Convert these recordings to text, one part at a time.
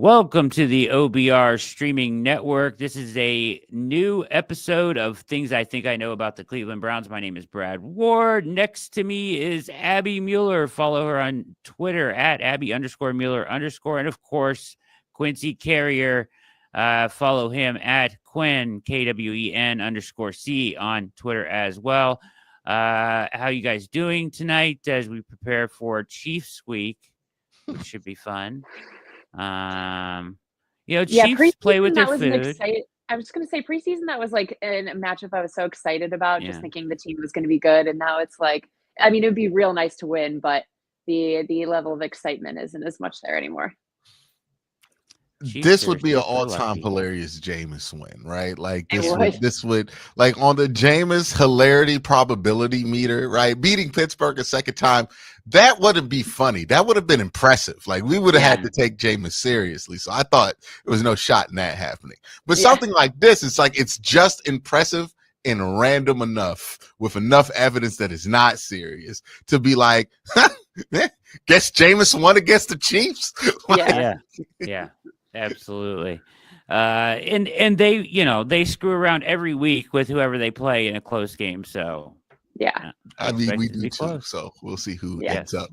Welcome to the OBR streaming network. This is a new episode of Things I Think I Know About the Cleveland Browns. My name is Brad Ward. Next to me is Abby Mueller. Follow her on Twitter at Abby_Mueller_. And of course, Quincy Carrier. Follow him at Quinn, KWEN_C on Twitter as well. How you guys doing tonight as we prepare for Chiefs Week, which should be fun? Chiefs play with their food. I was going to say preseason, that was like a matchup I was so excited about, just thinking the team was going to be good. And now it's like, I mean, it would be real nice to win, but the level of excitement isn't as much there anymore. This would be an all-time hilarious Jameis win, right? Like this would like on the Jameis hilarity probability meter, right? Beating Pittsburgh a second time, that wouldn't be funny. That would have been impressive. Like we would have had to take Jameis seriously. So I thought there was no shot in that happening. But something like this, it's like it's just impressive and random enough with enough evidence that it's not serious to be like, guess Jameis won against the Chiefs. Yeah. Absolutely. And they screw around every week with whoever they play in a close game. So I mean, we do too. So we'll see who ends up.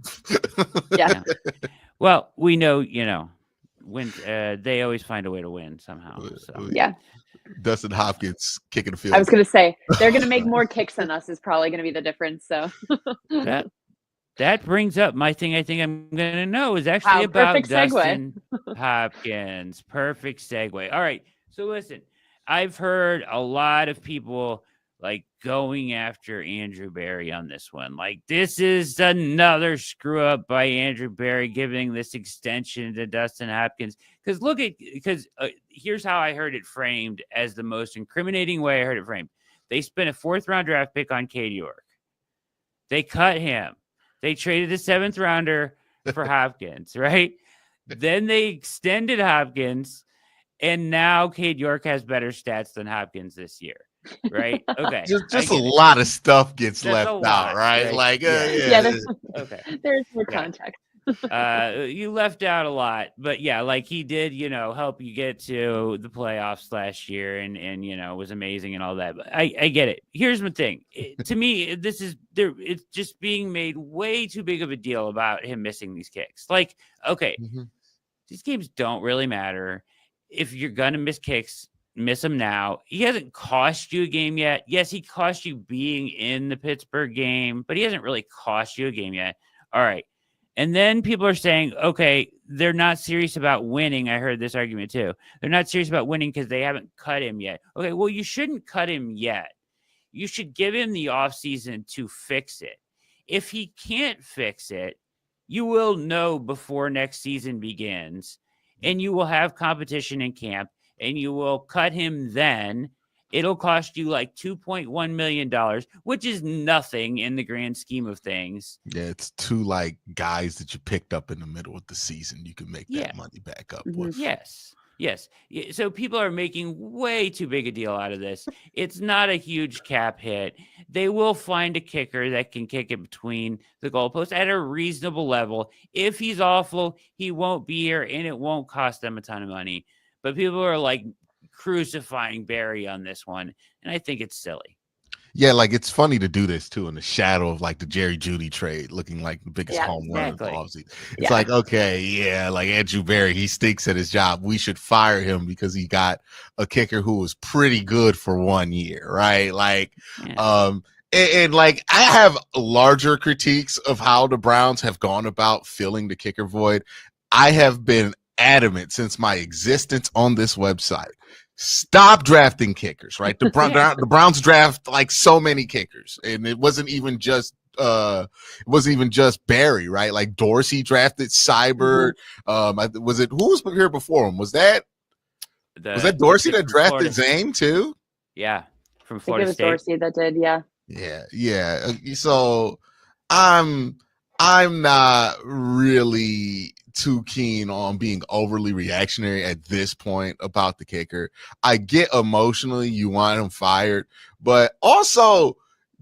Well, we know, when they always find a way to win somehow. So. Dustin Hopkins kicking the field. I was going to say they're going to make more kicks than us is probably going to be the difference. So That brings up my thing I think I'm going to know is actually about Dustin Hopkins. Perfect segue. All right. So listen, I've heard a lot of people like going after Andrew Berry on this one. Like this is another screw up by Andrew Berry giving this extension to Dustin Hopkins. Because here's how I heard it framed as the most incriminating way I heard it framed. They spent a 4th round draft pick on Cade York. They cut him. They traded a 7th rounder for Hopkins, right? Then they extended Hopkins, and now Cade York has better stats than Hopkins this year, right? Okay. just a lot of stuff gets left out, right? Like, there's more context. You left out a lot, but like he did, help you get to the playoffs last year and was amazing and all that. But I get it. Here's my thing. To me, it's just being made way too big of a deal about him missing these kicks. Like, okay, these games don't really matter. If you're going to miss kicks, miss them now. He hasn't cost you a game yet. Yes, he cost you being in the Pittsburgh game, but he hasn't really cost you a game yet. All right. And then people are saying, okay, they're not serious about winning. I heard this argument too. They're not serious about winning because they haven't cut him yet. Okay, well, you shouldn't cut him yet. You should give him the offseason to fix it. If he can't fix it, you will know before next season begins, and you will have competition in camp, and you will cut him then. It'll cost you like $2.1 million, which is nothing in the grand scheme of things. Yeah, it's 2 like guys that you picked up in the middle of the season. You can make that money back up with. Yes. So people are making way too big a deal out of this. It's not a huge cap hit. They will find a kicker that can kick it between the goalposts at a reasonable level. If he's awful, he won't be here, and it won't cost them a ton of money. But people are like crucifying Barry on this one, and I think it's silly. Yeah, like it's funny to do this too in the shadow of like the Jerry Jeudy trade, looking like the biggest home run of the offseason. It's like, okay, like Andrew Berry, he stinks at his job. We should fire him because he got a kicker who was pretty good for 1 year, right? Like, and like I have larger critiques of how the Browns have gone about filling the kicker void. I have been adamant since my existence on this website. Stop drafting kickers, right? The Browns draft like so many kickers, and it wasn't even just Barry, right? Like Dorsey drafted Seibert. Was it who was here before him? Was that Dorsey that drafted Zane too? Yeah, from Florida State. It was Dorsey that did, yeah. So I'm not really too keen on being overly reactionary at this point about the kicker. I get emotionally you want him fired, but also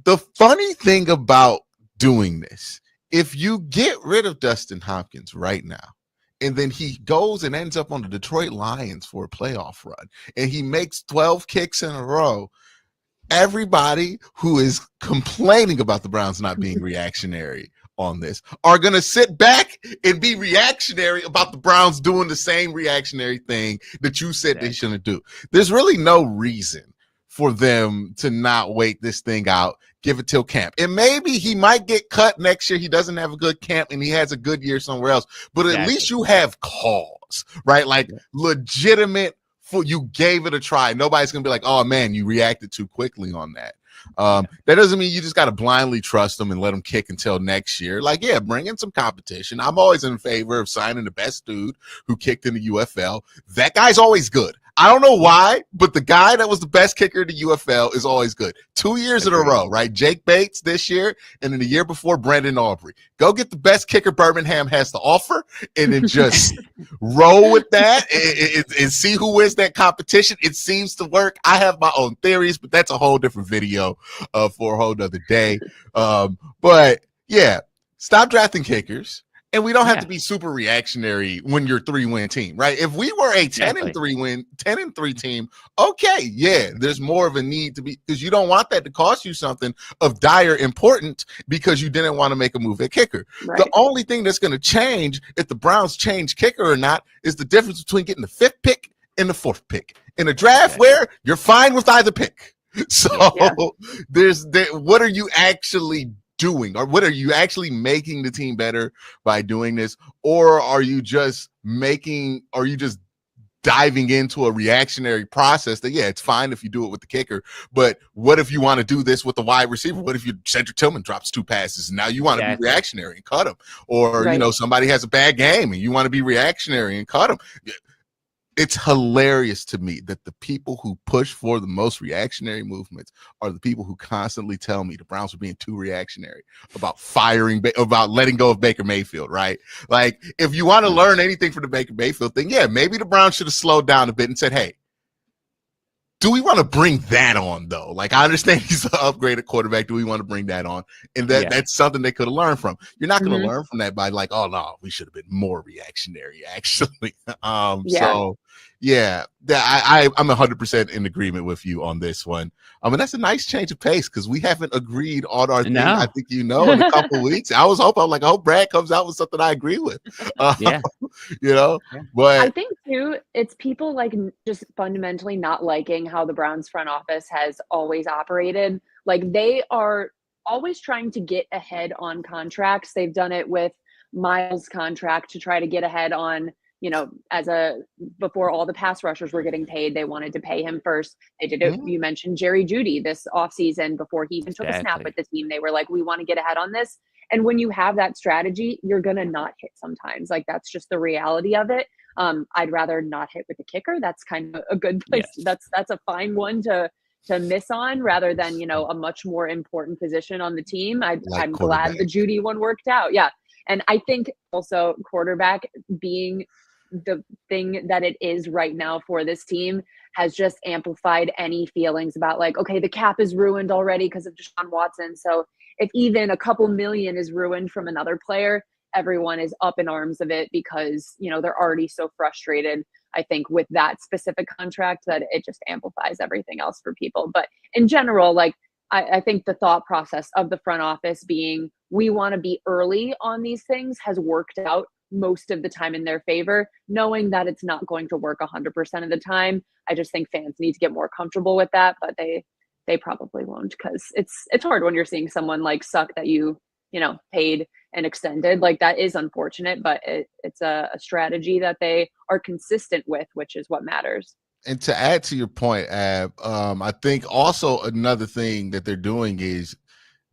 the funny thing about doing this, if you get rid of Dustin Hopkins right now and then he goes and ends up on the Detroit Lions for a playoff run, and he makes 12 kicks in a row. Everybody who is complaining about the Browns not being reactionary on this are going to sit back and be reactionary about the Browns doing the same reactionary thing that you said they shouldn't do. There's really no reason for them to not wait this thing out, give it till camp. And maybe he might get cut next year. He doesn't have a good camp and he has a good year somewhere else, but at least you have cause, right? Like legitimate, you gave it a try. Nobody's gonna be like, oh man, you reacted too quickly on that. That doesn't mean you just got to blindly trust them and let them kick until next year. Like, yeah, bring in some competition. I'm always in favor of signing the best dude who kicked in the UFL. That guy's always good. I don't know why, but the guy that was the best kicker in the UFL is always good. 2 years in a row, right? Jake Bates this year, and then the year before, Brandon Aubrey. Go get the best kicker Birmingham has to offer, and then just roll with that and see who wins that competition. It seems to work. I have my own theories, but that's a whole different video for a whole nother day. But yeah, stop drafting kickers. And we don't have to be super reactionary when you're a 3-win team, right? If we were a 10-3 team, okay, yeah, there's more of a need to be, because you don't want that to cost you something of dire importance because you didn't want to make a move at kicker. Right. The only thing that's going to change if the Browns change kicker or not is the difference between getting the 5th pick and the 4th pick in a draft where you're fine with either pick. So what are you actually doing, or what are you actually making the team better by doing this? Or are you just diving into a reactionary process that, yeah, it's fine if you do it with the kicker, but what if you want to do this with the wide receiver? What if Cedric Tillman drops 2 passes and now you want to be reactionary and cut him? Or, you know, somebody has a bad game and you want to be reactionary and cut him. It's hilarious to me that the people who push for the most reactionary movements are the people who constantly tell me the Browns are being too reactionary about about letting go of Baker Mayfield, right? Like, if you want to learn anything from the Baker Mayfield thing, yeah, maybe the Browns should have slowed down a bit and said, hey, do we want to bring that on, though? Like, I understand he's an upgraded quarterback. Do we want to bring that on? And that's something they could have learned from. You're not going to learn from that by like, oh, no, we should have been more reactionary, actually. So, yeah, I'm 100% in agreement with you on this one. I mean, that's a nice change of pace because we haven't agreed on our thing, I think, in a couple of weeks. I hope Brad comes out with something I agree with. But I think, too, it's people like just fundamentally not liking how the Browns front office has always operated. Like, they are always trying to get ahead on contracts. They've done it with Miles' contract to try to get ahead on, before all the pass rushers were getting paid, they wanted to pay him first. They did it. You mentioned Jerry Jeudy this offseason before he even took a snap with the team. They were like, we want to get ahead on this. And when you have that strategy, you're going to not hit sometimes. Like, that's just the reality of it. I'd rather not hit with the kicker. That's kind of a good place. That's a fine one to miss on rather than, a much more important position on the team. I'm glad the Jeudy one worked out. Yeah. And I think also quarterback being the thing that it is right now for this team has just amplified any feelings about like, okay, the cap is ruined already because of Deshaun Watson. So if even a couple million is ruined from another player, everyone is up in arms of it because, they're already so frustrated, I think, with that specific contract that it just amplifies everything else for people. But in general, like, I think the thought process of the front office being, we want to be early on these things has worked out most of the time in their favor, knowing that it's not going to work 100% of the time. I just think fans need to get more comfortable with that, but they probably won't because it's hard when you're seeing someone like suck that you paid and extended. Like, that is unfortunate, but it's a strategy that they are consistent with, which is what matters. And to add to your point, Ab, I think also another thing that they're doing is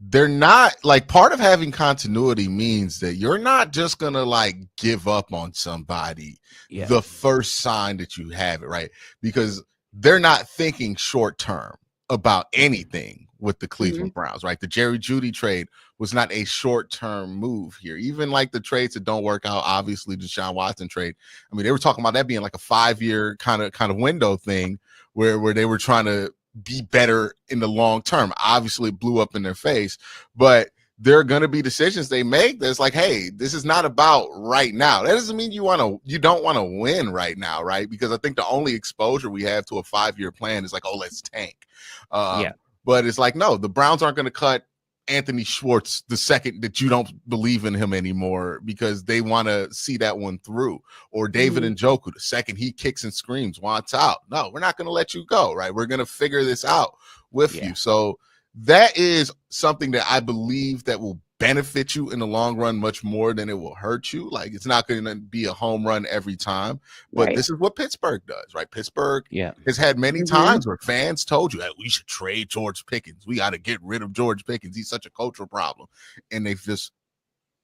they're not like, part of having continuity means that you're not just going to like give up on somebody the first sign that you have it, right? Because they're not thinking short term about anything with the Cleveland Browns, right? The Jerry Jeudy trade was not a short-term move here. Even like the trades that don't work out, obviously the Deshaun Watson trade. I mean, they were talking about that being like a 5-year kind of window thing where they were trying to be better in the long term. Obviously it blew up in their face, but there are going to be decisions they make that's like, hey, this is not about right now. That doesn't mean you don't want to win right now, right? Because I think the only exposure we have to a 5-year plan is like, oh, let's tank. But it's like, no, the Browns aren't going to cut Anthony Schwartz the second that you don't believe in him anymore, because they want to see that one through. Or David Njoku, the second he kicks and screams, wants out. No, we're not going to let you go, right? We're going to figure this out with you. So that is something that I believe that will benefit you in the long run much more than it will hurt you. Like, it's not going to be a home run every time, but this is what Pittsburgh does, right? Pittsburgh has had many times where fans told you, hey, we should trade George Pickens. We got to get rid of George Pickens. He's such a cultural problem. And they've just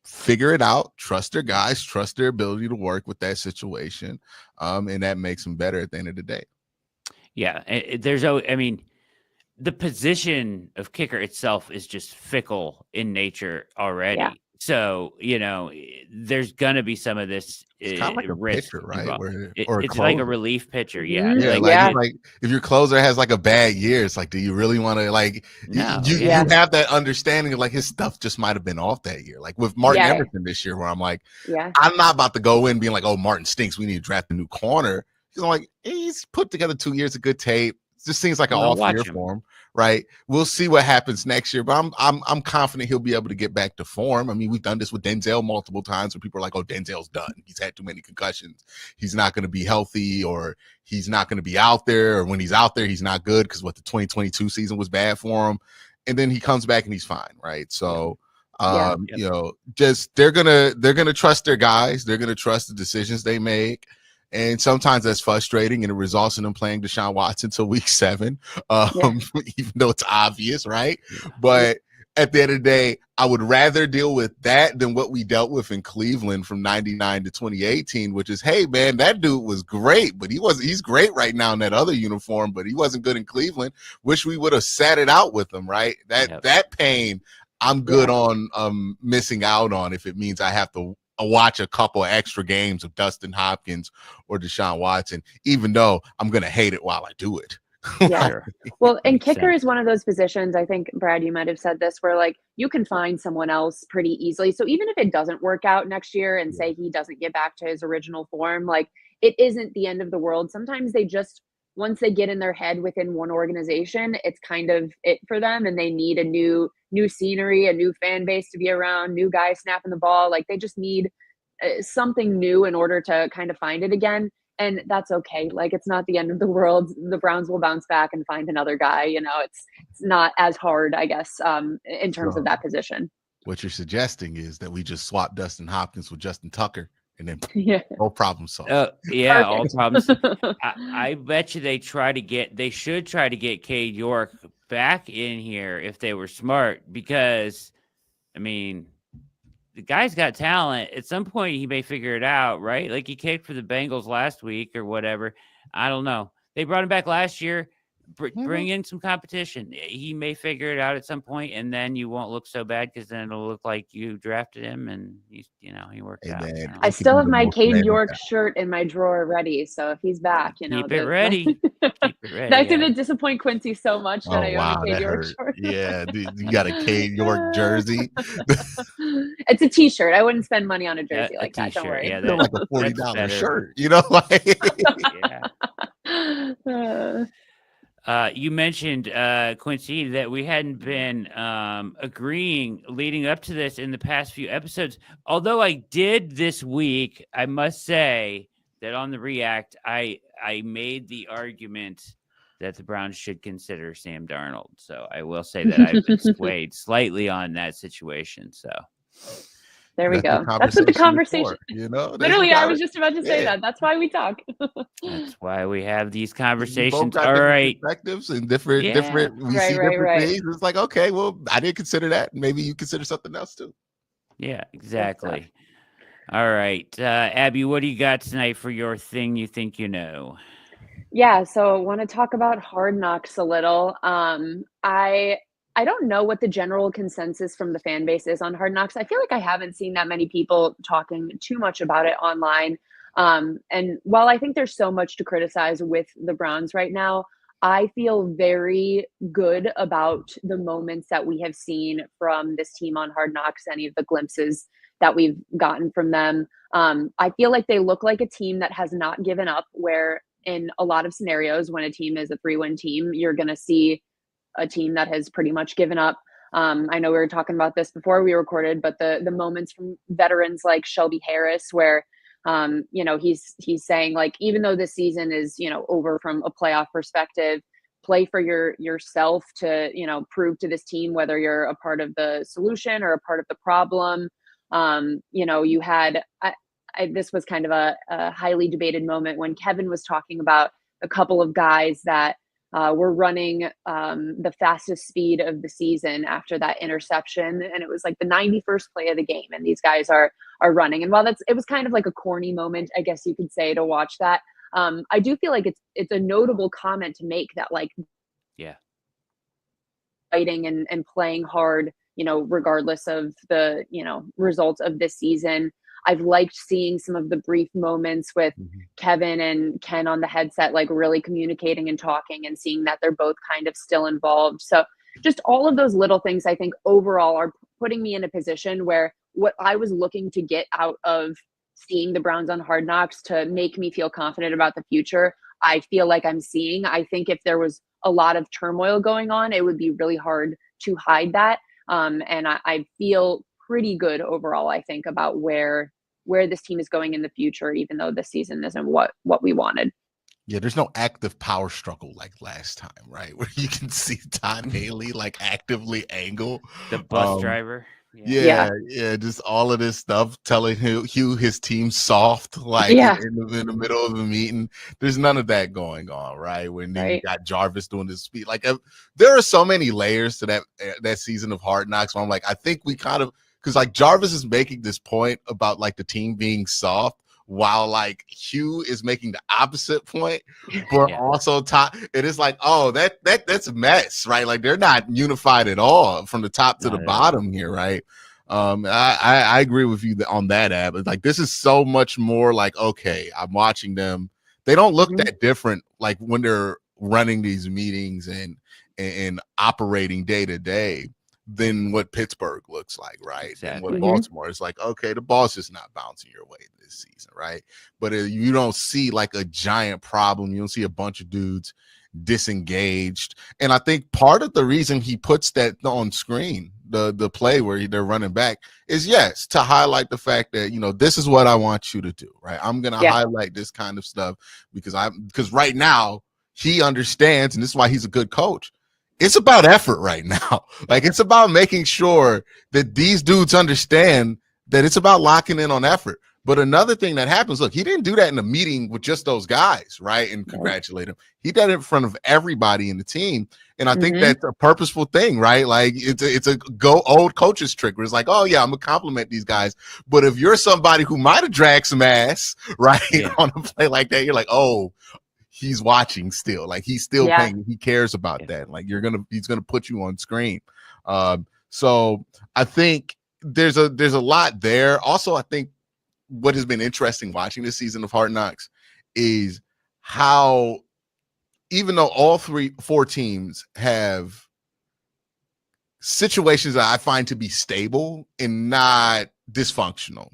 figure it out, trust their guys, trust their ability to work with that situation. And that makes them better at the end of the day. Yeah. The position of kicker itself is just fickle in nature already. Yeah. So, there's going to be some of this it's kind of like a risk, pitcher, right? It's like a relief pitcher. Yeah. Like if your closer has like a bad year, it's like, do you really want to you have that understanding of like his stuff just might have been off that year. Like with Martin Emerson this year, where I'm like, I'm not about to go in being like, oh, Martin stinks, we need to draft a new corner. Because I'm like, he's put together 2 years of good tape. It just seems like an off year for him. Right. We'll see what happens next year, but I'm confident he'll be able to get back to form. I mean, we've done this with Denzel multiple times where people are like, oh, Denzel's done. He's had too many concussions. He's not going to be healthy, or he's not going to be out there, or when he's out there, he's not good because the 2022 season was bad for him. And then he comes back and he's fine. Right. So, just they're gonna trust their guys. They're gonna trust the decisions they make. And sometimes that's frustrating, and it results in them playing Deshaun Watson until week 7, even though it's obvious, right? But at the end of the day, I would rather deal with that than what we dealt with in Cleveland from 99 to 2018, which is, hey, man, that dude was great, but he's great right now in that other uniform, but he wasn't good in Cleveland. Wish we would have sat it out with him, right? That pain I'm good on missing out on if it means I have to watch a couple of extra games of Dustin Hopkins or Deshaun Watson, even though I'm going to hate it while I do it. Well, and kicker is one of those positions, I think, Brad, you might have said this, where like you can find someone else pretty easily. So even if it doesn't work out next year and say he doesn't get back to his original form, like it isn't the end of the world. Sometimes they just, once they get in their head within one organization, it's kind of it for them, and they need a new scenery, a new fan base to be around, new guys snapping the ball. Like they just need something new in order to kind of find it again. And that's okay. Like, it's not the end of the world. The Browns will bounce back and find another guy. It's not as hard, I guess, in terms of that position. What you're suggesting is that we just swap Dustin Hopkins with Justin Tucker, and then no problem solved. All problems. I bet you they should try to get Cade York back in here if they were smart, because the guy's got talent. At some point he may figure it out, right? Like he kicked for the Bengals last week or whatever. I don't know. They brought him back last year. Bring in some competition. He may figure it out at some point, and then you won't look so bad, because then it'll look like you drafted him and he worked out. Man, I still have my Cade York shirt in my drawer ready, so if he's back, keep it ready. Keep it ready. That's gonna disappoint Quincy so much that I own a Cade York shirt. Yeah, dude, you got a Cade York jersey. It's a T-shirt. I wouldn't spend money on a jersey like that. Don't worry. Yeah, like a $40 shirt. You mentioned, Quincy, that we hadn't been agreeing leading up to this in the past few episodes. Although I did this week, I must say that on the React, I made the argument that the Browns should consider Sam Darnold. So I will say that I've been swayed slightly on that situation. So there we go. That's what the conversation. Literally, I was just about to say that. That's why we talk. That's why we have these conversations. All right, perspectives and different. We see different things. It's like, okay, well, I didn't consider that. Maybe you consider something else too. Yeah, exactly. All right, Abby, what do you got tonight for your thing you think you know? Yeah, so I want to talk about Hard Knocks a little. I don't know what the general consensus from the fan base is on Hard Knocks. I feel like I haven't seen that many people talking too much about it online. And while I think there's so much to criticize with the Browns right now, I feel very good about the moments that we have seen from this team on Hard Knocks, any of the glimpses that we've gotten from them. I feel like they look like a team that has not given up, where in a lot of scenarios, when a team is a 3-win team, you're going to see a team that has pretty much given up. I know we were talking about this before we recorded, but the moments from veterans like Shelby Harris, where he's saying, like, even though this season is, over from a playoff perspective, play for yourself to, prove to this team whether you're a part of the solution or a part of the problem. You had this was kind of a highly debated moment when Kevin was talking about a couple of guys that were running the fastest speed of the season after that interception, and it was like the 91st play of the game, and these guys are running. And while it was kind of like a corny moment, I guess you could say, to watch that, I do feel like it's a notable comment to make, that, like, fighting and playing hard, regardless of the results of this season. I've liked seeing some of the brief moments with Kevin and Ken on the headset, like really communicating and talking, and seeing that they're both kind of still involved. So just all of those little things, I think overall, are putting me in a position where what I was looking to get out of seeing the Browns on Hard Knocks to make me feel confident about the future, I feel like I'm seeing. I think if there was a lot of turmoil going on, it would be really hard to hide that. And I feel pretty good overall, I think, about where this team is going in the future, even though this season isn't what we wanted. Yeah, there's no active power struggle like last time, right? Where you can see Todd Haley like actively angle the bus driver. Yeah, just all of this stuff telling Hugh his team's soft, like in the middle of a meeting. There's none of that going on, right? When you got Jarvis doing this speed, like there are so many layers to that season of Hard Knocks. Where I'm like, I think we kind of, because like Jarvis is making this point about like the team being soft, while like Hugh is making the opposite point, but also top. It is like, oh, that's a mess, right? Like they're not unified at all from the top to the bottom here, right? I agree with you on that, Ab. Like this is so much more like, okay, I'm watching them. They don't look that different, like when they're running these meetings and operating day to day, than what Pittsburgh looks like, right? Exactly. And what Baltimore is like, okay, the ball's just not bouncing your way this season, right? But you don't see like a giant problem. You don't see a bunch of dudes disengaged. And I think part of the reason he puts that on screen, the play where they're running back, is to highlight the fact that, this is what I want you to do, right? I'm going to highlight this kind of stuff because right now he understands, and this is why he's a good coach. It's about effort right now. Like it's about making sure that these dudes understand that it's about locking in on effort. But another thing that happens, look, he didn't do that in a meeting with just those guys, right? And congratulate him. He did it in front of everybody in the team. And I think that's a purposeful thing, right? Like it's a go old coach's trick where it's like, oh yeah, I'm gonna compliment these guys. But if you're somebody who might have dragged some ass, right, on a play like that, you're like, oh, he's watching still, like he's still paying, he cares about that, like he's gonna put you on screen. So I think there's a lot there. Also, I think what has been interesting watching this season of Hard Knocks is how, even though all four teams have situations that I find to be stable and not dysfunctional,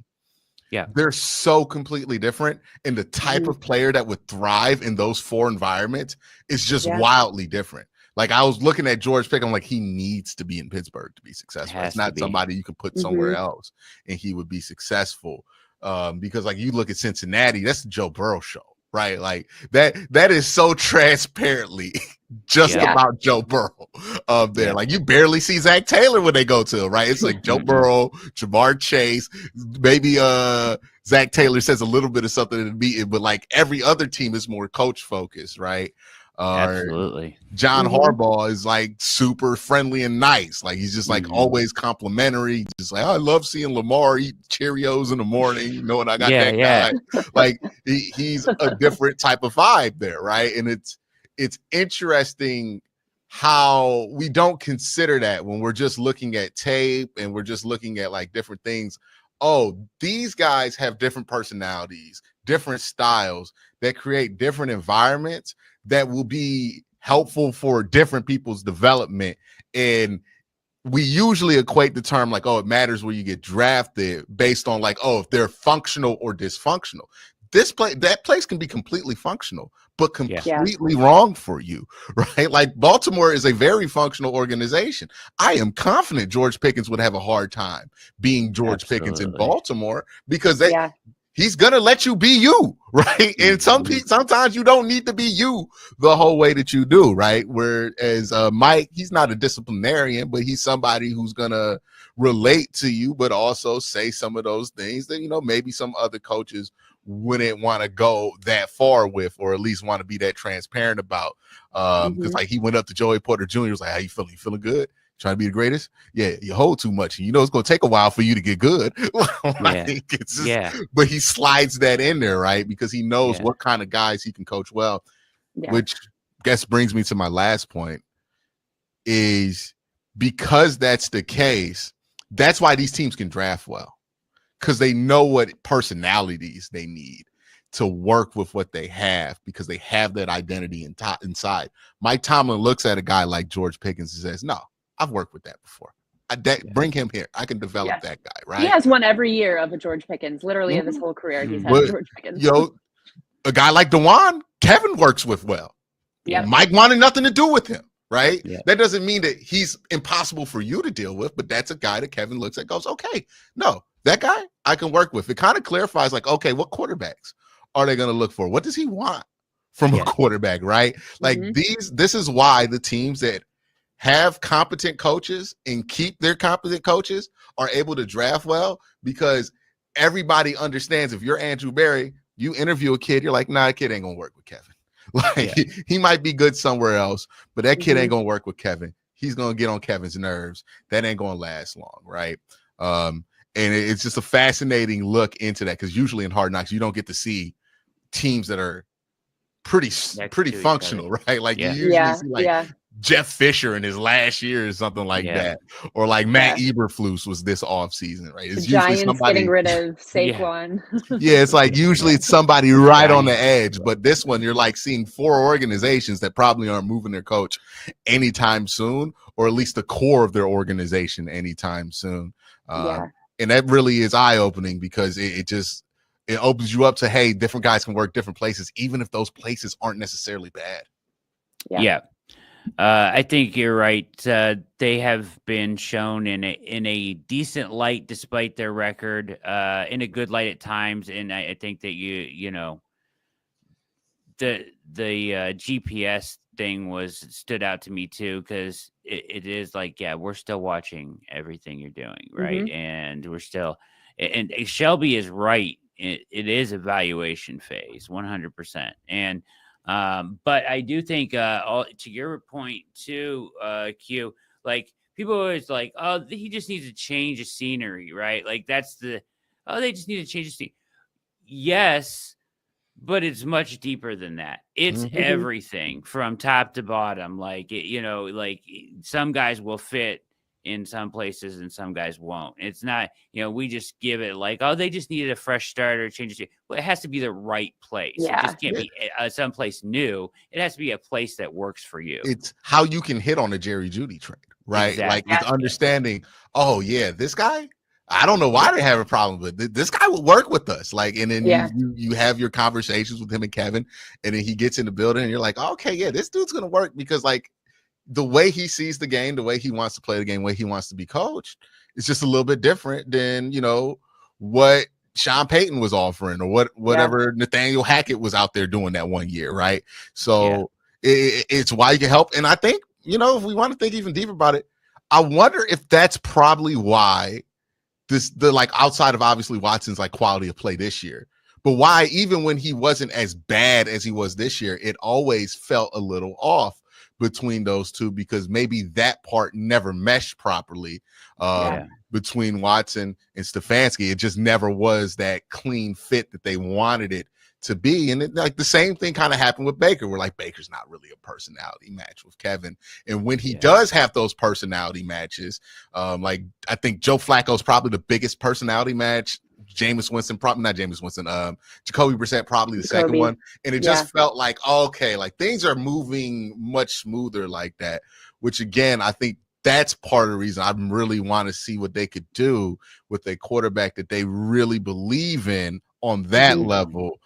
they're so completely different, and the type of player that would thrive in those four environments is just wildly different. Like I was looking at George Pickens, I'm like, he needs to be in Pittsburgh to be successful. It's not somebody you could put somewhere else and he would be successful. Because like you look at Cincinnati, that's the Joe Burrow show, right? Like that is so transparently just about Joe Burrow up there. Like you barely see Zach Taylor when they go to, right? It's like Joe Burrow, Jamar Chase, maybe Zach Taylor says a little bit of something in the meeting, but like every other team is more coach focused, right? Absolutely. John Harbaugh is like super friendly and nice. Like he's just like always complimentary. Just like, I love seeing Lamar eat Cheerios in the morning, knowing I got that guy. Like he's a different type of vibe there, right? And it's interesting how we don't consider that when we're just looking at tape and we're just looking at like different things. Oh, these guys have different personalities, different styles that create different environments that will be helpful for different people's development. And we usually equate the term like, oh, it matters where you get drafted based on like, oh, if they're functional or dysfunctional. That place can be completely functional, but completely wrong for you, right? Like Baltimore is a very functional organization. I am confident George Pickens would have a hard time being George Pickens in Baltimore because he's gonna let you be you, right? And sometimes you don't need to be you the whole way that you do, right? Whereas Mike, he's not a disciplinarian, but he's somebody who's gonna relate to you, but also say some of those things that, you know, maybe some other coaches wouldn't want to go that far with, or at least want to be that transparent about. Because like he went up to Joey Porter Jr. was like, how you feeling? You feeling good? Trying to be the greatest? Yeah, you hold too much. You know it's gonna take a while for you to get good. But he slides that in there, right? Because he knows what kind of guys he can coach well. Which I guess brings me to my last point, is because that's the case, that's why these teams can draft well. Because they know what personalities they need to work with what they have, because they have that identity inside. Mike Tomlin looks at a guy like George Pickens and says, no, I've worked with that before. Bring him here. I can develop that guy, right? He has one every year of a George Pickens. Literally in his whole career, he's had George Pickens. A guy like DeJuan, Kevin works with well. Mike wanted nothing to do with him, right? That doesn't mean that he's impossible for you to deal with, but that's a guy that Kevin looks at, goes, okay, no, that guy I can work with. It kind of clarifies like, okay, what quarterbacks are they going to look for? What does he want from a quarterback, right? Like this is why the teams that have competent coaches and keep their competent coaches are able to draft well, because everybody understands if you're Andrew Berry, you interview a kid, you're like, nah, that kid ain't going to work with Kevin. Like he might be good somewhere else, but that kid ain't going to work with Kevin. He's going to get on Kevin's nerves. That ain't going to last long, right? And it's just a fascinating look into that, because usually in Hard Knocks, you don't get to see teams that are pretty functional, right? Like you usually see like Jeff Fisher in his last year or something like that, or like Matt Eberflus was this offseason, right? It's the Giants getting rid of Saquon. It's like usually it's somebody right on the edge, but this one you're like seeing 4 organizations that probably aren't moving their coach anytime soon, or at least the core of their organization anytime soon. And that really is eye-opening, because it opens you up to, hey, different guys can work different places, even if those places aren't necessarily bad. I think you're right. They have been shown in a decent light despite their record, in a good light at times. And I think that you know the GPS thing stood out to me too, because it is like, we're still watching everything you're doing, right? And we're still, and Shelby is right. It is evaluation phase, 100%. And but I do think, to your point too, Q, like people are always like, oh, he just needs to change the scenery, right? Like they just need to change the scene. Yes, but it's much deeper than that. It's everything from top to bottom. Like, like some guys will fit in some places and some guys won't. It's not, we just give it like, oh, they just needed a fresh start or change it. Well, it has to be the right place. It just can't be someplace new. It has to be a place that works for you. It's how you can hit on a Jerry Jeudy trade, right? Exactly. Like it's understanding, oh yeah, this guy, I don't know why they have a problem, but this guy will work with us. Like, and then you have your conversations with him and Kevin, and then he gets in the building and you're like, oh, okay, yeah, this dude's going to work, because like the way he sees the game, the way he wants to play the game, the way he wants to be coached, it's just a little bit different than, what Sean Payton was offering, or whatever Nathaniel Hackett was out there doing that one year. Right. So it's why you can help. And I think, if we want to think even deeper about it, I wonder if that's probably why the like outside of obviously Watson's like quality of play this year, but why even when he wasn't as bad as he was this year, it always felt a little off between those two, because maybe that part never meshed properly between Watson and Stefanski. It just never was that clean fit that they wanted it to be. And like the same thing kind of happened with Baker, where like Baker's not really a personality match with Kevin. And when he does have those personality matches, like I think Joe Flacco's probably the biggest personality match Jameis Winston, probably not Jameis Winston, Jacoby Brissett, probably the second Jacoby. one. And it just felt like, okay, like things are moving much smoother like that, which again, I think that's part of the reason I really want to see what they could do with a quarterback that they really believe in on that level.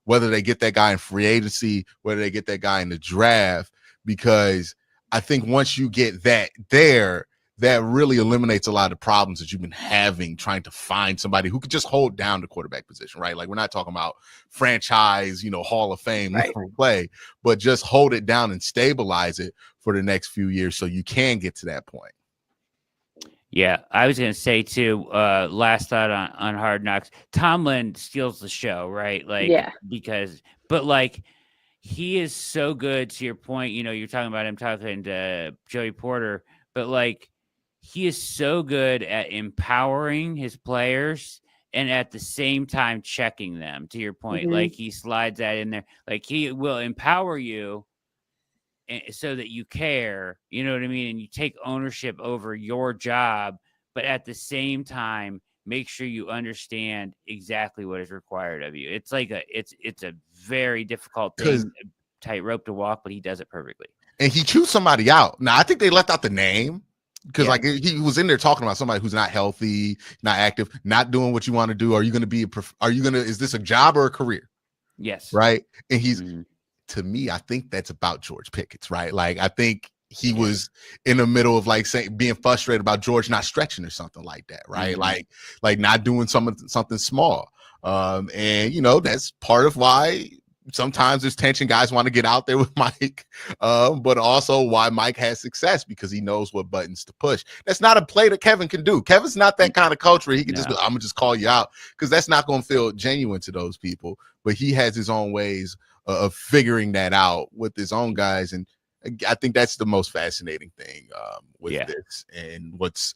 Whether they get that guy in free agency, whether they get that guy in the draft, because I think once you get that there, that really eliminates a lot of problems that you've been having trying to find somebody who could just hold down the quarterback position, right? Like we're not talking about franchise, Hall of Fame play, but just hold it down and stabilize it for the next few years so you can get to that point. Yeah, I was going to say too, last thought on Hard Knocks, Tomlin steals the show, right? Like, but like, he is so good to your point. You're talking about him talking to Joey Porter, but like, he is so good at empowering his players and at the same time checking them, to your point. Like, he slides that in there. Like, he will empower you so that you care, you know what I mean? And you take ownership over your job, but at the same time, make sure you understand exactly what is required of you. It's like it's a very difficult thing, tightrope to walk, but he does it perfectly. And he chews somebody out. Now, I think they left out the name because like he was in there talking about somebody who's not healthy, not active, not doing what you want to do. Is this a job or a career? Yes. Right. And he's, to me, I think that's about George Pickett's, right? Like, I think he was in the middle of like being frustrated about George not stretching or something like that, right? Like not doing something small. And that's part of why sometimes there's tension. Guys want to get out there with Mike, but also why Mike has success because he knows what buttons to push. That's not a play that Kevin can do. Kevin's not that kind of coach where he can just be, I'm gonna just call you out, because that's not going to feel genuine to those people. But he has his own ways of figuring that out with his own guys, and I think that's the most fascinating thing with this, and what's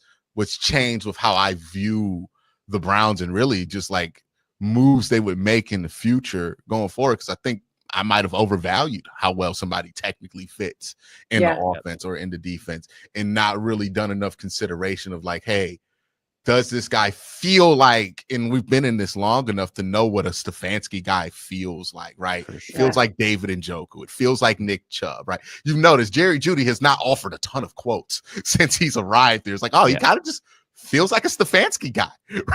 changed with how I view the Browns and really just like moves they would make in the future going forward. Because I think I might have overvalued how well somebody technically fits in the offense or in the defense, and not really done enough consideration of like, hey, does this guy feel like, and we've been in this long enough to know what a Stefanski guy feels like, right? Sure. Feels like David Njoku. It feels like Nick Chubb, right? You've noticed Jerry Jeudy has not offered a ton of quotes since he's arrived there. It's like, he kind of just feels like a Stefanski guy,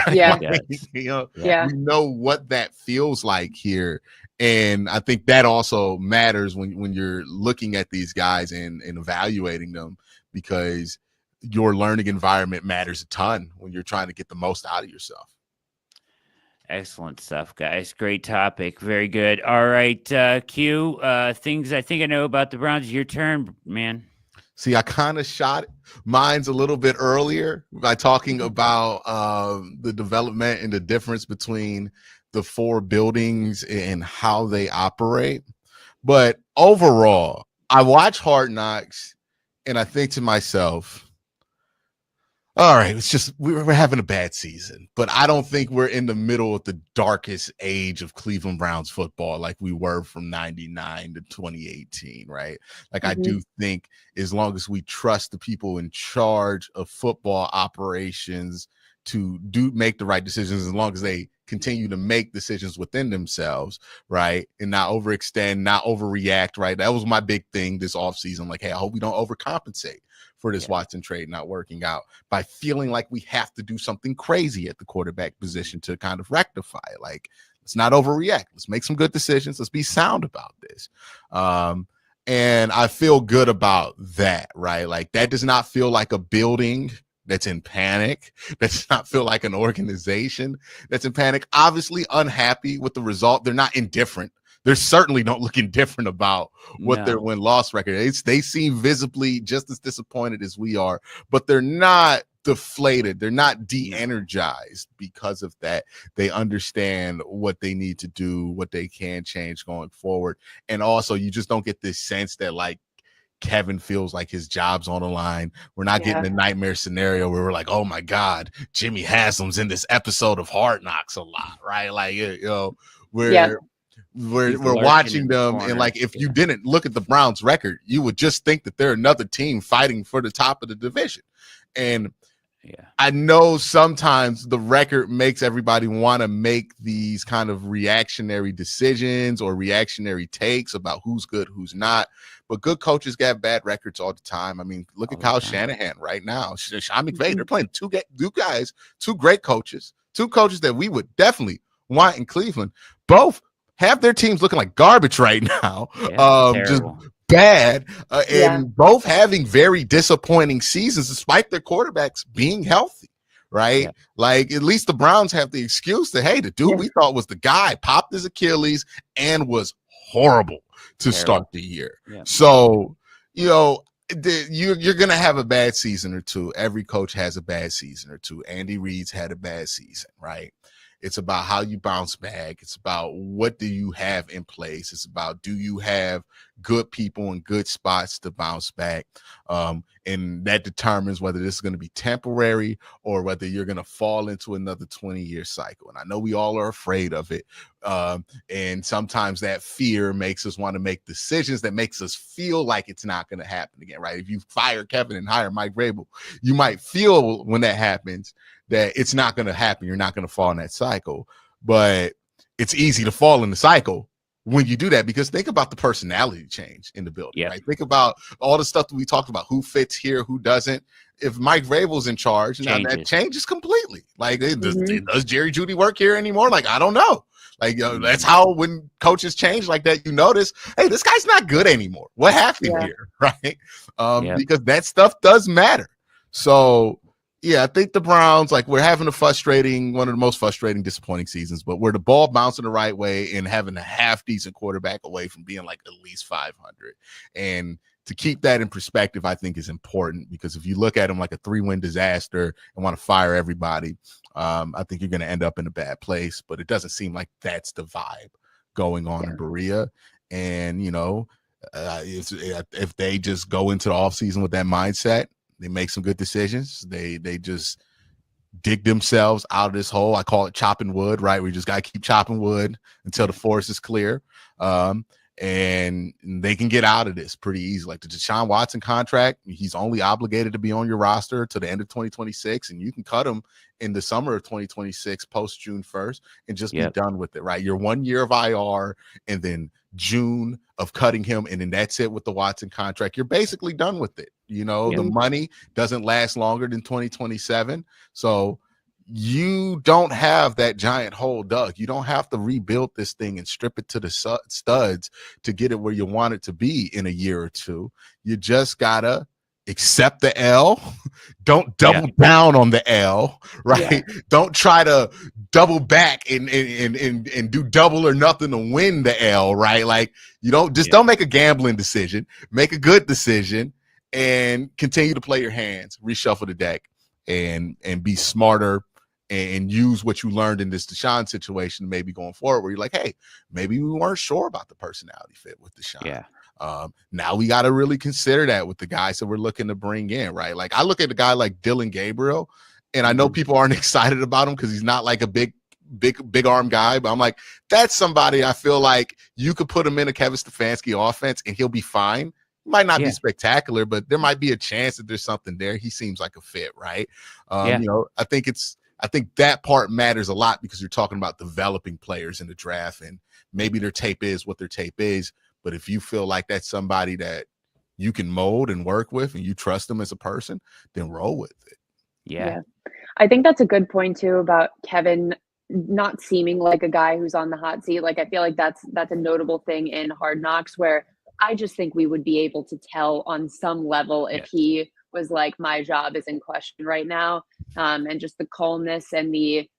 right? Yeah. We know what that feels like here. And I think that also matters when you're looking at these guys and evaluating them, because your learning environment matters a ton when you're trying to get the most out of yourself. Excellent stuff, guys. Great topic. Very good. All right, Q, things I think I know about the Browns. Your turn, man. See, I kind of shot mine's a little bit earlier by talking about the development and the difference between the four buildings and how they operate. But overall, I watch Hard Knocks and I think to myself, all right, it's just we're having a bad season, but I don't think we're in the middle of the darkest age of Cleveland Browns football like we were from 99 to 2018, right? Like, I do think as long as we trust the people in charge of football operations to make the right decisions, as long as they continue to make decisions within themselves, right, and not overextend, not overreact, right? That was my big thing this offseason. Like, hey, I hope we don't overcompensate for this Watson trade not working out by feeling like we have to do something crazy at the quarterback position to kind of rectify it. Like, let's not overreact. Let's make some good decisions. Let's be sound about this. And I feel good about that, right? Like, that does not feel like a building that's in panic. That does not feel like an organization that's in panic. Obviously unhappy with the result. They're not indifferent. They're certainly don't look indifferent about what their win-loss record is. They seem visibly just as disappointed as we are, but they're not deflated. They're not de-energized because of that. They understand what they need to do, what they can change going forward. And also, you just don't get this sense that, like, Kevin feels like his job's on the line. We're not getting a nightmare scenario where we're like, oh my God, Jimmy Haslam's in this episode of Hard Knocks a lot, right? Like, we're watching them, and like, if you didn't look at the Browns record, you would just think that they're another team fighting for the top of the division. And I know sometimes the record makes everybody want to make these kind of reactionary decisions or reactionary takes about who's good, who's not. But good coaches get bad records all the time. I mean, look at Kyle Shanahan right now. Sean McVay, they're playing two guys, two great coaches, two coaches that we would definitely want in Cleveland. Both have their teams looking like garbage right now. Just bad, and both having very disappointing seasons despite their quarterbacks being healthy, right? Like at least the Browns have the excuse that, hey, the dude we thought was the guy popped his Achilles and was horrible to start the year. So, you know, you're going to have a bad season or two. Every coach has a bad season or two. Andy Reid's had a bad season, right? It's about how you bounce back. It's about what do you have in place. It's about do you have good people in good spots to bounce back. And that determines whether this is going to be temporary or whether you're going to fall into another 20-year cycle. And I know we all are afraid of it. And sometimes that fear makes us want to make decisions that makes us feel like it's not going to happen again, right? If you fire Kevin and hire Mike Vrabel, you might feel when that happens that it's not going to happen. You're not going to fall in that cycle. But it's easy to fall in the cycle when you do that, because think about the personality change in the building, right? Think about all the stuff that we talked about, who fits here, who doesn't. If Mike Vrabel's in charge, now that changes completely. Like, does Jerry Jeudy work here anymore? Like, I don't know. Like, that's how when coaches change like that, you notice, hey, this guy's not good anymore. What happened here, right? Because that stuff does matter. So, yeah, I think the Browns, like, we're having one of the most frustrating, disappointing seasons, but where the ball bouncing the right way and having a half-decent quarterback away from being like at least 500. And to keep that in perspective, I think is important, because if you look at them like a 3-win disaster and want to fire everybody, I think you're going to end up in a bad place. But it doesn't seem like that's the vibe going on in Berea. And, you know, if they just go into the offseason with that mindset, they make some good decisions. They just dig themselves out of this hole. I call it chopping wood, right? We just got to keep chopping wood until the forest is clear. And they can get out of this pretty easy. Like the Deshaun Watson contract, he's only obligated to be on your roster to the end of 2026, and you can cut him in the summer of 2026 post June 1st and just be done with it, right? You're 1 year of IR and then June of cutting him, and then that's it with the Watson contract. You're basically done with it. You know, the money doesn't last longer than 2027. So you don't have that giant hole dug. You don't have to rebuild this thing and strip it to the studs to get it where you want it to be in a year or two. You just gotta accept the L. Don't double down on the L, right? Don't try to double back and do double or nothing to win the L, right? Like, you don't don't make a gambling decision, make a good decision and continue to play your hands, reshuffle the deck and be smarter and use what you learned in this Deshaun situation, maybe going forward, where you're like, hey, maybe we weren't sure about the personality fit with Deshaun. Now we got to really consider that with the guys that we're looking to bring in, right? Like, I look at a guy like Dylan Gabriel, and I know people aren't excited about him because he's not like a big arm guy, but I'm like, that's somebody I feel like you could put him in a Kevin Stefanski offense and he'll be fine. Might not be spectacular, but there might be a chance that there's something there. He seems like a fit, right? You know, I think that part matters a lot, because you're talking about developing players in the draft, and maybe their tape is what their tape is. But if you feel like that's somebody that you can mold and work with and you trust them as a person, then roll with it. Yeah. I think that's a good point too about Kevin not seeming like a guy who's on the hot seat. Like, I feel like that's a notable thing in Hard Knocks, where I just think we would be able to tell on some level if he was like, my job is in question right now. And just the calmness and the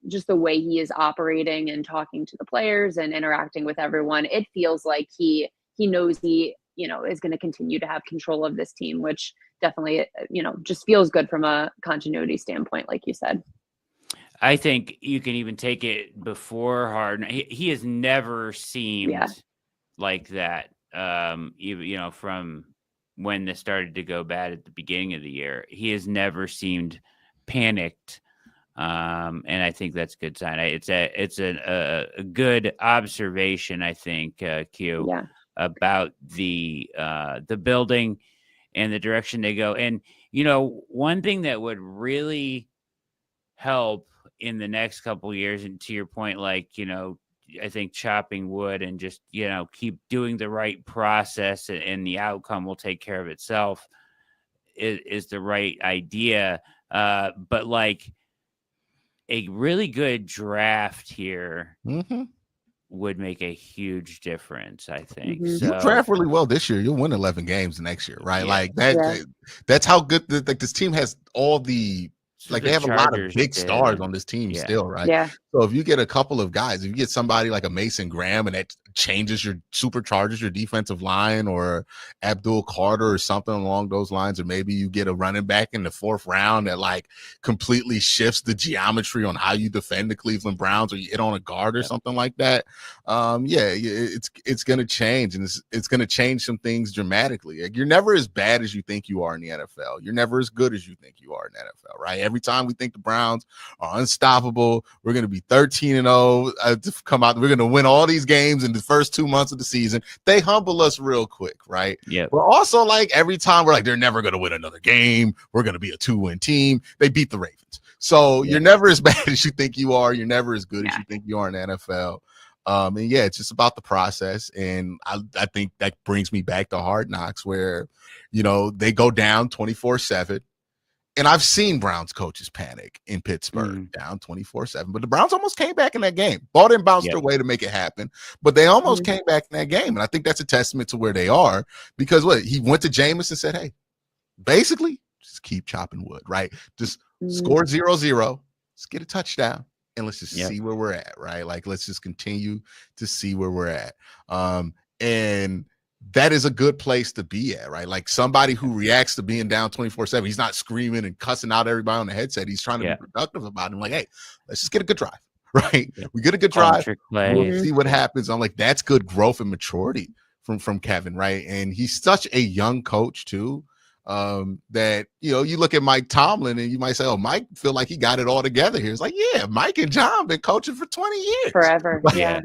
just the way he is operating and talking to the players and interacting with everyone, it feels like he knows he, you know, is going to continue to have control of this team, which definitely, you know, just feels good from a continuity standpoint, like you said. I think you can even take it before Harden. He has never seemed like that. Even, you know, from when this started to go bad at the beginning of the year, he has never seemed panicked. And I think that's a good sign. It's a good observation, I think, Q, about the building and the direction they go. And one thing that would really help in the next couple of years, and to your point, like, I think chopping wood and just, keep doing the right process, and the outcome will take care of itself is the right idea. But like a really good draft here would make a huge difference, I think. So you draft really well this year, you'll win 11 games next year, right? Like that's how good like this team has all the like they have a lot of big stars on this team still, right? Yeah. So if you get a couple of guys, if you get somebody like a Mason Graham and that supercharges your defensive line, or Abdul Carter or something along those lines, or maybe you get a running back in the 4th round that like completely shifts the geometry on how you defend the Cleveland Browns, or you hit on a guard or something like that. It's going to change, and it's going to change some things dramatically. Like, you're never as bad as you think you are in the NFL. You're never as good as you think you are in the NFL, right? Every time we think the Browns are unstoppable, we're going to be 13-0 to come out. We're going to win all these games in the first 2 months of the season. They humble us real quick, right? Yeah. We're also like, every time we're like, they're never going to win another game. We're going to be a 2-win team. They beat the Ravens. So you're never as bad as you think you are. You're never as good as you think you are in the NFL. It's just about the process. And I think that brings me back to Hard Knocks, where, they go down 24-7. And I've seen Browns coaches panic in Pittsburgh, down 24-7. But the Browns almost came back in that game. Ball didn't bounce their way to make it happen, but they almost came back in that game. And I think that's a testament to where they are, because he went to Jameis and said, hey, basically, just keep chopping wood, right? Just score 0-0, let's get a touchdown, and let's just see where we're at, right? Like, let's just continue to see where we're at. And that is a good place to be at, right? Like, somebody who reacts to being down 24-7, he's not screaming and cussing out everybody on the headset. He's trying to be productive about it. I'm like, hey, let's just get a good drive, right? We get a good drive, we'll see what happens. I'm like, that's good growth and maturity from Kevin, right? And he's such a young coach too, that, you look at Mike Tomlin and you might say, oh, Mike feel like he got it all together here. It's like, yeah, Mike and John been coaching for 20 years. Forever. Like, yeah.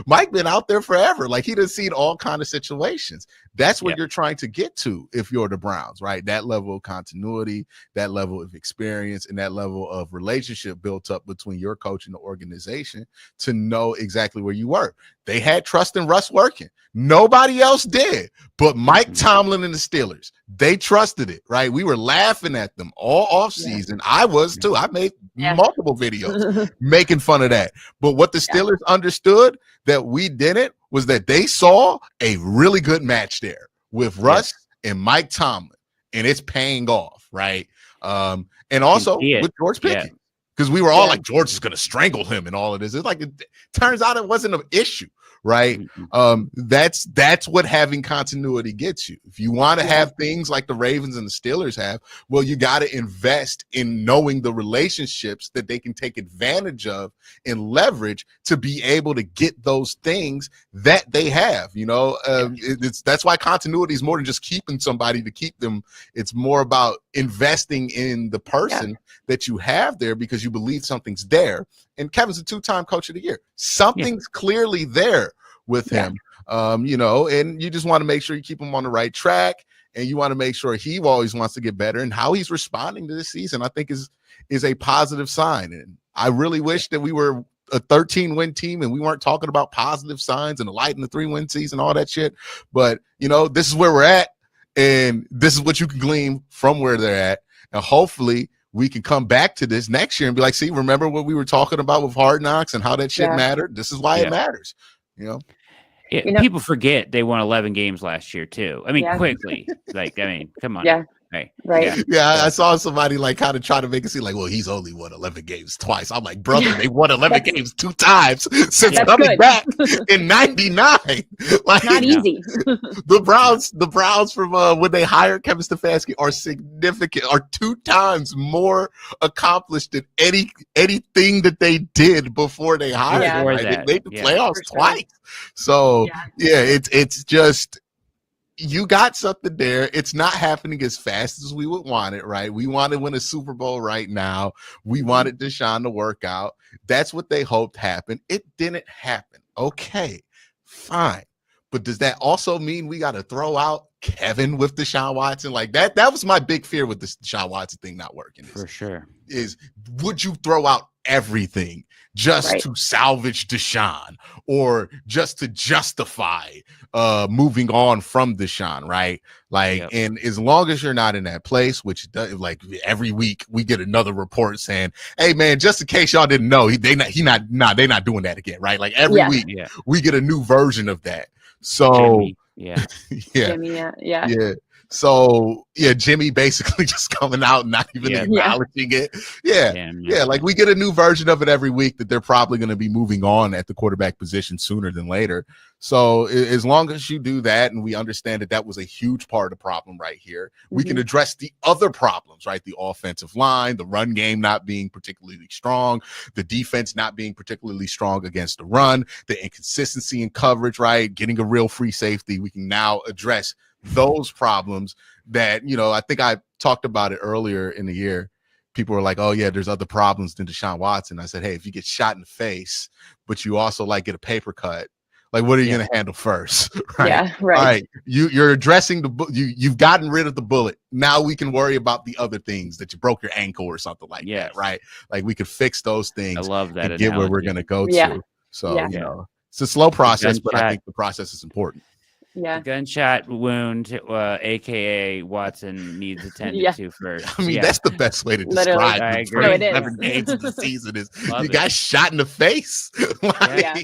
Mike been out there forever. Like, he done seen all kind of situations. That's what you're trying to get to if you're the Browns, right? That level of continuity, that level of experience, and that level of relationship built up between your coach and the organization to know exactly where you were. They had trust in Russ working. Nobody else did, but Mike Tomlin and the Steelers. They trusted it, right? We were laughing at them all off season. I was too. I made multiple videos making fun of that. But what the Steelers understood that we didn't was that they saw a really good match there with Russ and Mike Tomlin, and it's paying off, right? And also with George Pickens, because we were all like, George is going to strangle him and all of this. It's like, it turns out it wasn't an issue. Right. That's what having continuity gets you. If you want to have things like the Ravens and the Steelers have, well, you got to invest in knowing the relationships that they can take advantage of and leverage to be able to get those things that they have. That's why continuity is more than just keeping somebody to keep them. It's more about investing in the person that you have there, because you believe something's there. And Kevin's a 2-time coach of the year. Something's clearly there with him, and you just want to make sure you keep him on the right track, and you want to make sure he always wants to get better. And how he's responding to this season, I think is a positive sign. And I really wish that we were a 13-win team and we weren't talking about positive signs and the light in the 3-win season, all that shit. But, this is where we're at, and this is what you can glean from where they're at. And hopefully we can come back to this next year and be like, see, remember what we were talking about with Hard Knocks and how that shit mattered? This is why it matters, People forget they won 11 games last year too. I mean, quickly. Come on. Yeah. Right. I saw somebody like kind of try to make it seem like, well, he's only won 11 games twice. I'm like, brother, they won 11 games 2 times since coming back in 99. Like, not easy. The Browns from when they hired Kevin Stefanski are 2 times more accomplished than anything that they did before they hired him. Right? They made the playoffs twice. So it's just, you got something there. It's not happening as fast as we would want it, right? We want to win a Super Bowl right now. We wanted Deshaun to work out. That's what they hoped happened. It didn't happen. Okay, fine. But does that also mean we got to throw out Kevin with Deshaun Watson. Like that was my big fear with this Deshaun Watson thing not working. For sure. Is would you throw out everything just to salvage Deshaun or just to justify moving on from Deshaun, right? Like, and as long as you're not in that place, which does, like every week we get another report saying, "Hey man, just in case y'all didn't know, they're not doing that again," right? Like every week we get a new version of that. So Jimmy, So Jimmy basically just coming out and not even acknowledging it. Like we get a new version of it every week that they're probably going to be moving on at the quarterback position sooner than later. So as long as you do that, and we understand that was a huge part of the problem right here, we can address the other problems, right? The offensive line, the run game not being particularly strong, the defense not being particularly strong against the run, the inconsistency in coverage, right? Getting a real free safety. We can now address those problems that, I think I talked about it earlier in the year. People were like, oh yeah, there's other problems than Deshaun Watson. I said, hey, if you get shot in the face, but you also like get a paper cut, like what are you going to handle first? Right. Yeah, right. All right. You're addressing you've gotten rid of the bullet. Now we can worry about the other things, that you broke your ankle or something like that. Right. Like we could fix those things. I love that. And get where we're going to go to. So, it's a slow process, but I think the process is important. Yeah, the gunshot wound, aka Watson, needs attended to first. I mean, that's the best way to describe the first 7 games of the season is you got shot in the face. Gotta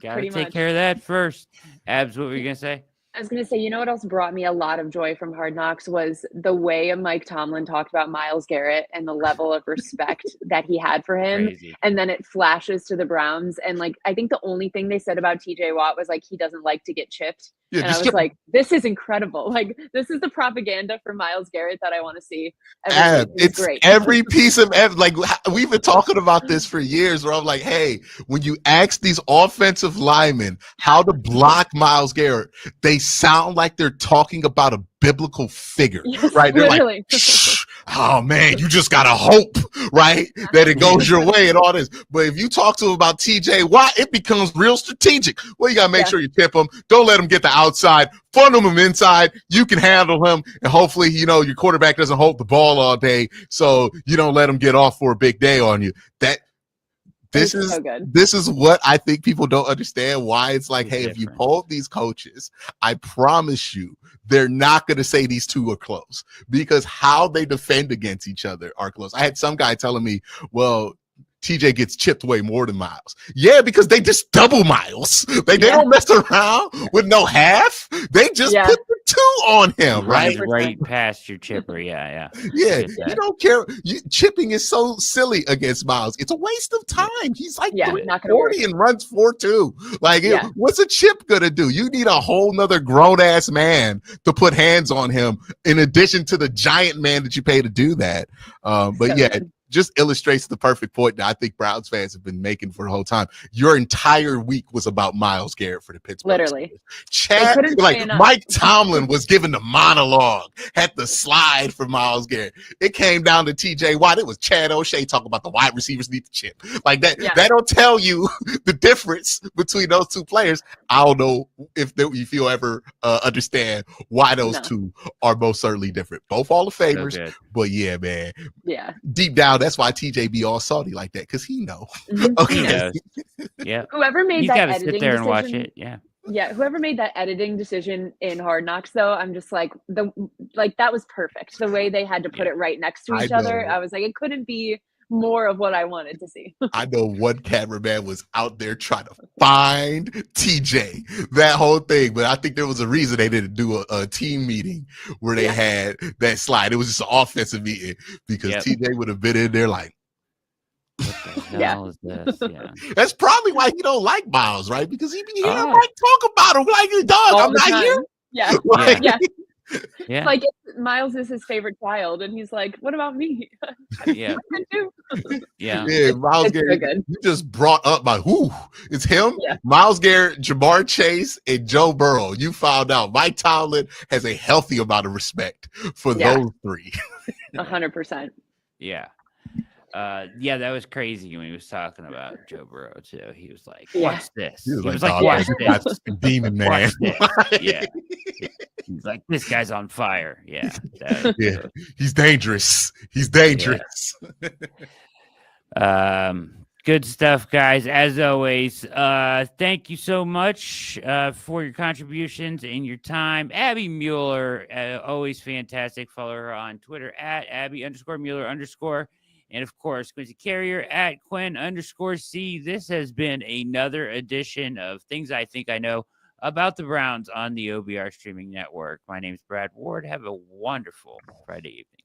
take care of that first. Abs, what were you gonna say? I was going to say, you know what else brought me a lot of joy from Hard Knocks was the way Mike Tomlin talked about Myles Garrett and the level of respect that he had for him. Crazy. And then it flashes to the Browns. And like, I think the only thing they said about TJ Watt was like, he doesn't like to get chipped. And I was like, this is incredible. Like, this is the propaganda for Myles Garrett that I want to see. It's great. Every piece of like we've been talking about this for years. Where I'm like, hey, when you ask these offensive linemen how to block Myles Garrett, they sound like they're talking about a biblical figure, right? They're like, oh man, you just gotta hope, right, that it goes your way and all this. But if you talk to him about TJ Watt, it becomes real strategic. Well, you gotta make sure you tip him. Don't let him get the outside. Funnel him inside. You can handle him, and hopefully, your quarterback doesn't hold the ball all day, so you don't let him get off for a big day on you. This is what I think people don't understand. Why it's like, hey, if you hold these coaches, I promise you, they're not going to say these two are close, because how they defend against each other are close. I had some guy telling me, well, TJ gets chipped way more than Myles. Yeah, because they just double Myles. They don't mess around with no half. They just put the 2 on him, right past your chipper. Yeah. You don't care. Chipping is so silly against Myles. It's a waste of time. He's like 40 and runs 4.2. Like, what's a chip gonna do? You need a whole nother grown ass man to put hands on him, in addition to the giant man that you pay to do that. Just illustrates the perfect point that I think Browns fans have been making for the whole time. Your entire week was about Myles Garrett for the Pittsburgh literally Steelers. Mike Tomlin was giving the monologue, had the slide for Myles Garrett. It came down to TJ Watt. It was Chad O'Shea talking about the wide receivers need to chip. Like that. That don't tell you the difference between those two players. I don't know if you'll ever understand why those two are most certainly different. Both Hall of Famers, but yeah, man. Yeah. Deep down, that's why TJ be all salty like that, because he know. Okay. Yeah. Whoever made that editing sit there decision, and watch it. Yeah. Yeah. Whoever made that editing decision in Hard Knocks, though, I'm just like that was perfect. The way they had to put it right next to each other, I was like, it couldn't be more of what I wanted to see. I know one cameraman was out there trying to find TJ that whole thing, but I think there was a reason they didn't do a team meeting where they had that slide. It was just an offensive meeting, because TJ would have been in there like, what the hell is this? Yeah. That's probably why he don't like Myles, right? Because he be hearing Mike talk about him like, dog, I'm not here. Yeah. Yeah. Like Myles is his favorite child, and he's like, "What about me?" Yeah. Myles Garrett, you just brought up it's him, Myles Garrett, Jamar Chase, and Joe Burrow. You found out Mike Tomlin has a healthy amount of respect for those 3. 100%. Yeah. That was crazy when he was talking about Joe Burrow too. He was like, "What's this?" He was like, "Watch this, demon man." Yeah. He's like, this guy's on fire. Yeah. Yeah. He's dangerous. He's dangerous. Yeah. Good stuff, guys. As always, thank you so much for your contributions and your time. Abby Mueller, always fantastic. Follow her on Twitter at Abby_Mueller_. And of course, Quincy Carrier at Quinn_C. This has been another edition of Things I Think I Know About the Browns on the OBR streaming network. My name is Brad Ward. Have a wonderful Friday evening.